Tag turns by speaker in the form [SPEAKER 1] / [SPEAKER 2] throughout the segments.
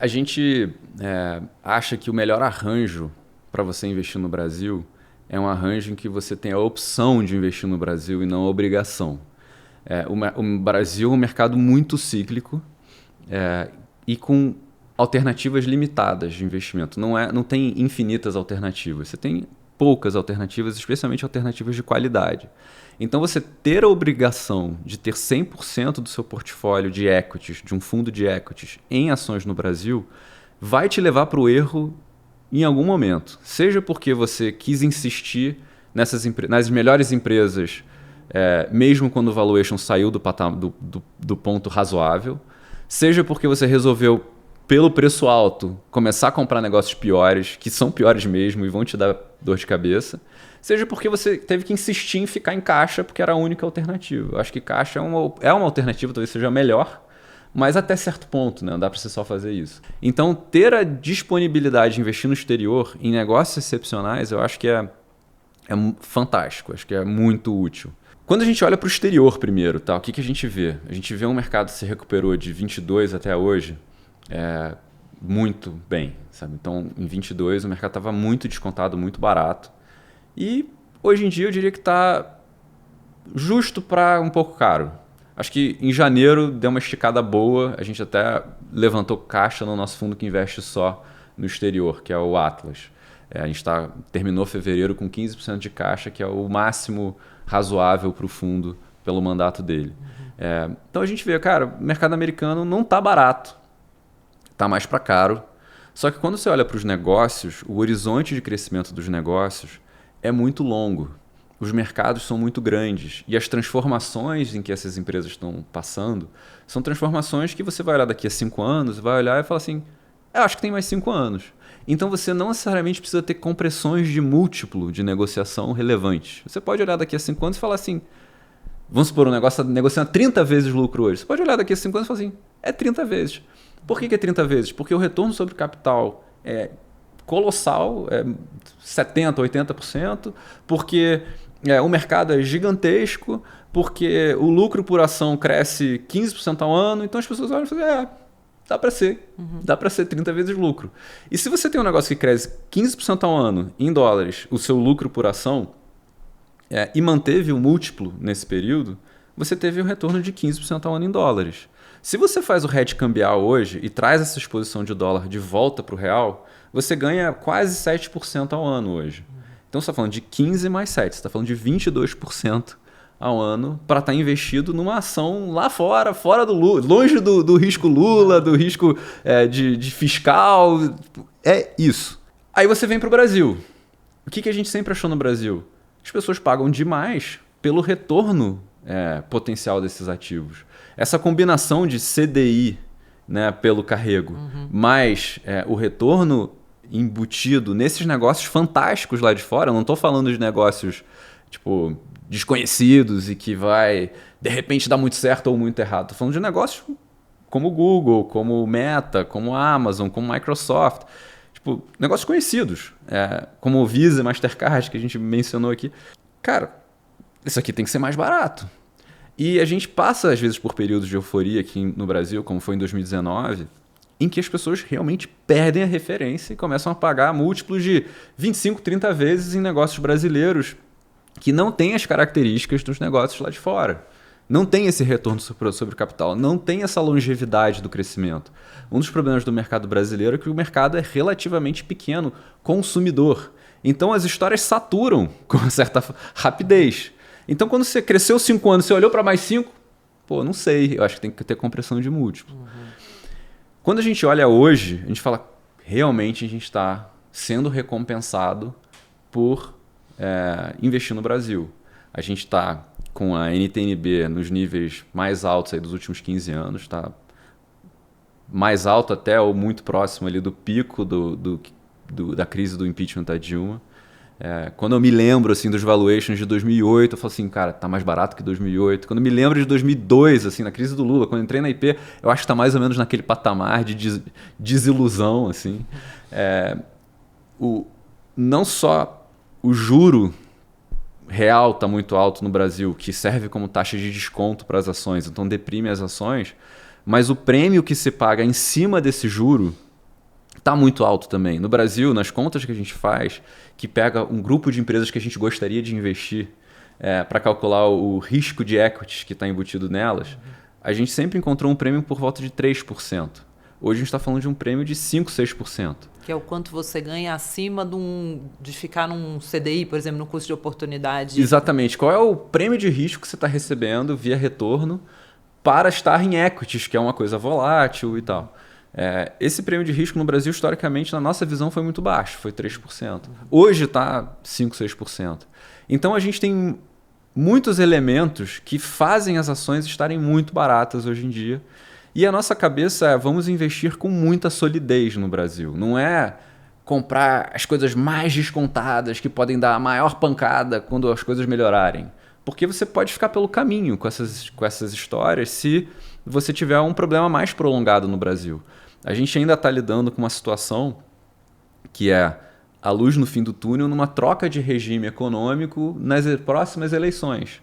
[SPEAKER 1] A gente acha que o melhor arranjo para você investir no Brasil é um arranjo em que você tem a opção de investir no Brasil e não a obrigação. O Brasil é um mercado muito cíclico e com alternativas limitadas de investimento. Não tem infinitas alternativas. Você tem poucas alternativas, especialmente alternativas de qualidade. Então, você ter a obrigação de ter 100% do seu portfólio de equities, de um fundo de equities, em ações no Brasil, vai te levar para o erro em algum momento. Seja porque você quis insistir nas melhores empresas, mesmo quando o valuation saiu do ponto razoável, seja porque você resolveu, pelo preço alto, começar a comprar negócios piores, que são piores mesmo e vão te dar dor de cabeça, seja porque você teve que insistir em ficar em caixa porque era a única alternativa. Eu acho que caixa é uma alternativa, talvez seja melhor, mas até certo ponto, né? Não dá para você só fazer isso. Então, ter a disponibilidade de investir no exterior em negócios excepcionais, eu acho que é fantástico, acho que é muito útil. Quando a gente olha para o exterior primeiro, tá? O que a gente vê? A gente vê um mercado que se recuperou de 22 até hoje muito bem, sabe? Então, em 22 o mercado estava muito descontado, muito barato. E hoje em dia eu diria que está justo para um pouco caro. Acho que em janeiro deu uma esticada boa, a gente até levantou caixa no nosso fundo que investe só no exterior, que é o Atlas. A gente terminou fevereiro com 15% de caixa, que é o máximo razoável para o fundo pelo mandato dele. Então a gente vê, cara, o mercado americano não está barato, está mais para caro. Só que quando você olha para os negócios, o horizonte de crescimento dos negócios é muito longo. Os mercados são muito grandes e as transformações em que essas empresas estão passando são transformações que você vai olhar daqui a 5 anos, vai olhar e falar assim, eu acho que tem mais 5 anos. Então você não necessariamente precisa ter compressões de múltiplo de negociação relevantes. Você pode olhar daqui a 5 anos e falar assim, vamos supor, um negócio está negociando 30 vezes lucro hoje. Você pode olhar daqui a 5 anos e falar assim, é 30 vezes. Por que é 30 vezes? Porque o retorno sobre capital é colossal, 70%, 80%, porque o mercado é gigantesco, porque o lucro por ação cresce 15% ao ano, então as pessoas olham e falam, dá para ser. Dá para ser 30 vezes lucro. E se você tem um negócio que cresce 15% ao ano em dólares, o seu lucro por ação, e manteve o múltiplo nesse período, você teve um retorno de 15% ao ano em dólares. Se você faz o hedge cambial hoje e traz essa exposição de dólar de volta para o real, você ganha quase 7% ao ano hoje. Então você está falando de 15 mais 7, você está falando de 22% ao ano para estar investido numa ação lá fora do Lula, longe do risco Lula, do risco de fiscal. É isso. Aí você vem para o Brasil. O que a gente sempre achou no Brasil? As pessoas pagam demais pelo retorno potencial desses ativos. Essa combinação de CDI, né, pelo carrego, mais o retorno embutido nesses negócios fantásticos lá de fora. Eu não estou falando de negócios tipo desconhecidos e que vai de repente dar muito certo ou muito errado. Estou falando de negócios como o Google, como o Meta, como a Amazon, como a Microsoft. Tipo, negócios conhecidos, como o Visa e Mastercard, que a gente mencionou aqui. Cara, isso aqui tem que ser mais barato. E a gente passa, às vezes, por períodos de euforia aqui no Brasil, como foi em 2019, em que as pessoas realmente perdem a referência e começam a pagar múltiplos de 25, 30 vezes em negócios brasileiros que não têm as características dos negócios lá de fora. Não tem esse retorno sobre o capital, não tem essa longevidade do crescimento. Um dos problemas do mercado brasileiro é que o mercado é relativamente pequeno, consumidor. Então as histórias saturam com uma certa rapidez. Então quando você cresceu 5 anos, você olhou para mais 5, não sei, eu acho que tem que ter compressão de múltiplo. Quando a gente olha hoje, a gente fala, realmente a gente está sendo recompensado por investir no Brasil. A gente está com a NTNB nos níveis mais altos aí dos últimos 15 anos, está mais alto até ou muito próximo ali do pico da crise do impeachment da Dilma. Quando eu me lembro assim, dos valuations de 2008, eu falo assim, cara, tá mais barato que 2008. Quando eu me lembro de 2002, assim, na crise do Lula, quando eu entrei na IP, eu acho que está mais ou menos naquele patamar de desilusão. Assim. Não só o juro real está muito alto no Brasil, que serve como taxa de desconto para as ações, então deprime as ações, mas o prêmio que se paga em cima desse juro está muito alto também. No Brasil, nas contas que a gente faz, que pega um grupo de empresas que a gente gostaria de investir para calcular o risco de equities que está embutido nelas, a gente sempre encontrou um prêmio por volta de 3%. Hoje a gente está falando de um prêmio de 5, 6%.
[SPEAKER 2] Que é o quanto você ganha acima de ficar num CDI, por exemplo, no custo de oportunidade.
[SPEAKER 1] Exatamente. Qual é o prêmio de risco que você está recebendo via retorno para estar em equities, que é uma coisa volátil e tal. Esse prêmio de risco no Brasil, historicamente, na nossa visão, foi muito baixo, foi 3%. Hoje está 5, 6%. Então a gente tem muitos elementos que fazem as ações estarem muito baratas hoje em dia. E a nossa cabeça vamos investir com muita solidez no Brasil. Não é comprar as coisas mais descontadas que podem dar a maior pancada quando as coisas melhorarem. Porque você pode ficar pelo caminho com essas histórias se você tiver um problema mais prolongado no Brasil. A gente ainda está lidando com uma situação que é a luz no fim do túnel numa troca de regime econômico nas próximas eleições.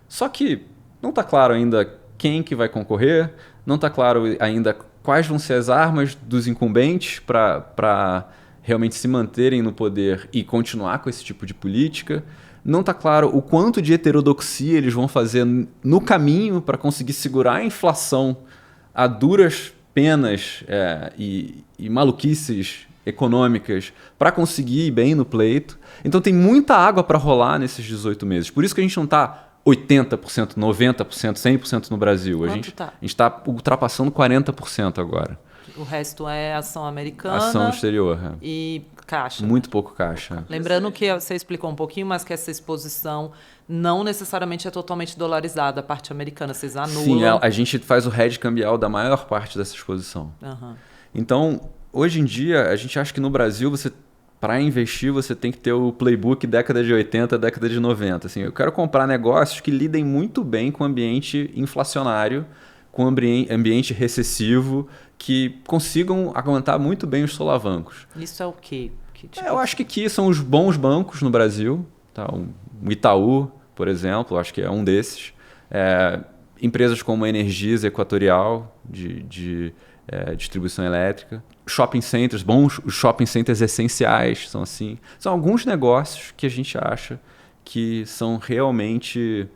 [SPEAKER 1] Só que não está claro ainda quem que vai concorrer, não está claro ainda quais vão ser as armas dos incumbentes para realmente se manterem no poder e continuar com esse tipo de política. Não está claro o quanto de heterodoxia eles vão fazer no caminho para conseguir segurar a inflação a duras penas e maluquices econômicas para conseguir ir bem no pleito. Então tem muita água para rolar nesses 18 meses. Por isso que a gente não está 80%, 90%, 100% no Brasil. A gente está ultrapassando 40% agora.
[SPEAKER 2] O resto é ação americana.
[SPEAKER 1] Ação exterior.
[SPEAKER 2] E caixa.
[SPEAKER 1] Muito pouco caixa.
[SPEAKER 2] Lembrando que você explicou um pouquinho, mas que essa exposição não necessariamente é totalmente dolarizada, a parte americana. Vocês anulam.
[SPEAKER 1] Sim, a gente faz o hedge cambial da maior parte dessa exposição.
[SPEAKER 2] Uhum.
[SPEAKER 1] Então, hoje em dia, a gente acha que no Brasil, para investir, você tem que ter o playbook década de 80, década de 90. Assim, eu quero comprar negócios que lidem muito bem com o ambiente inflacionário, com o ambiente recessivo, que consigam aguentar muito bem os solavancos.
[SPEAKER 2] Isso é o quê?
[SPEAKER 1] Eu acho que aqui são os bons bancos no Brasil. Tá? O Itaú, por exemplo, acho que é um desses. Empresas como a Energisa Equatorial, de distribuição elétrica. Shopping centers, bons shopping centers essenciais, são assim. São alguns negócios que a gente acha que são realmente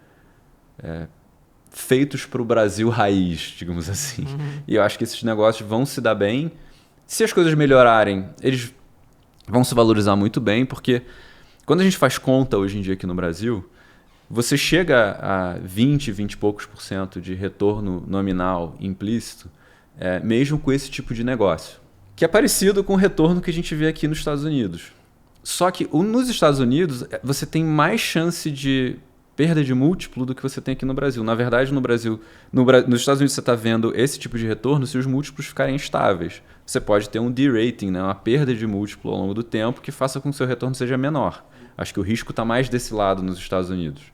[SPEAKER 1] feitos para o Brasil raiz, digamos assim. Uhum. E eu acho que esses negócios vão se dar bem. Se as coisas melhorarem, eles vão se valorizar muito bem, porque quando a gente faz conta hoje em dia aqui no Brasil, você chega a 20 e poucos por cento de retorno nominal implícito, mesmo com esse tipo de negócio, que é parecido com o retorno que a gente vê aqui nos Estados Unidos. Só que nos Estados Unidos, você tem mais chance de perda de múltiplo do que você tem aqui no Brasil. Na verdade, nos Estados Unidos você está vendo esse tipo de retorno se os múltiplos ficarem estáveis. Você pode ter um de-rating, né? Uma perda de múltiplo ao longo do tempo que faça com que o seu retorno seja menor. Acho que o risco está mais desse lado nos Estados Unidos.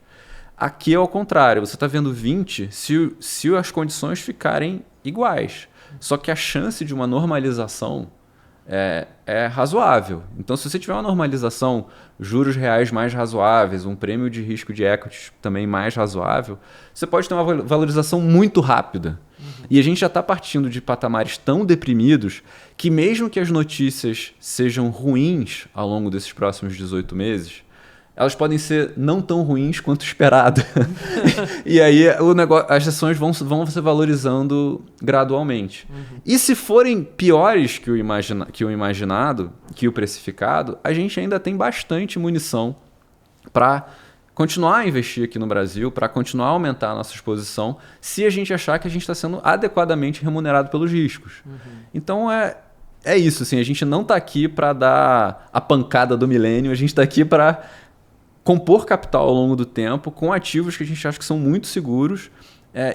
[SPEAKER 1] Aqui é ao contrário, você está vendo 20 se as condições ficarem iguais. Só que a chance de uma normalização é razoável. Então, se você tiver uma normalização, juros reais mais razoáveis, um prêmio de risco de equities também mais razoável, você pode ter uma valorização muito rápida. Uhum. E a gente já está partindo de patamares tão deprimidos que mesmo que as notícias sejam ruins ao longo desses próximos 18 meses, elas podem ser não tão ruins quanto esperado. E aí as ações vão se valorizando gradualmente. Uhum. E se forem piores que o imaginado, que o precificado, a gente ainda tem bastante munição para continuar a investir aqui no Brasil, para continuar a aumentar a nossa exposição, se a gente achar que a gente está sendo adequadamente remunerado pelos riscos. Uhum. Então é isso. Assim, a gente não está aqui para dar a pancada do milênio, a gente está aqui para compor capital ao longo do tempo com ativos que a gente acha que são muito seguros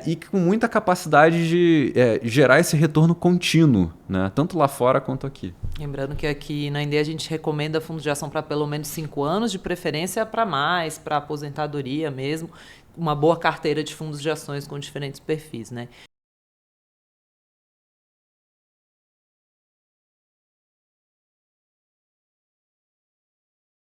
[SPEAKER 1] e com muita capacidade de gerar esse retorno contínuo, né? Tanto lá fora quanto aqui.
[SPEAKER 2] Lembrando que aqui na Indê a gente recomenda fundos de ação para pelo menos 5 anos, de preferência para mais, para aposentadoria mesmo, uma boa carteira de fundos de ações com diferentes perfis, né?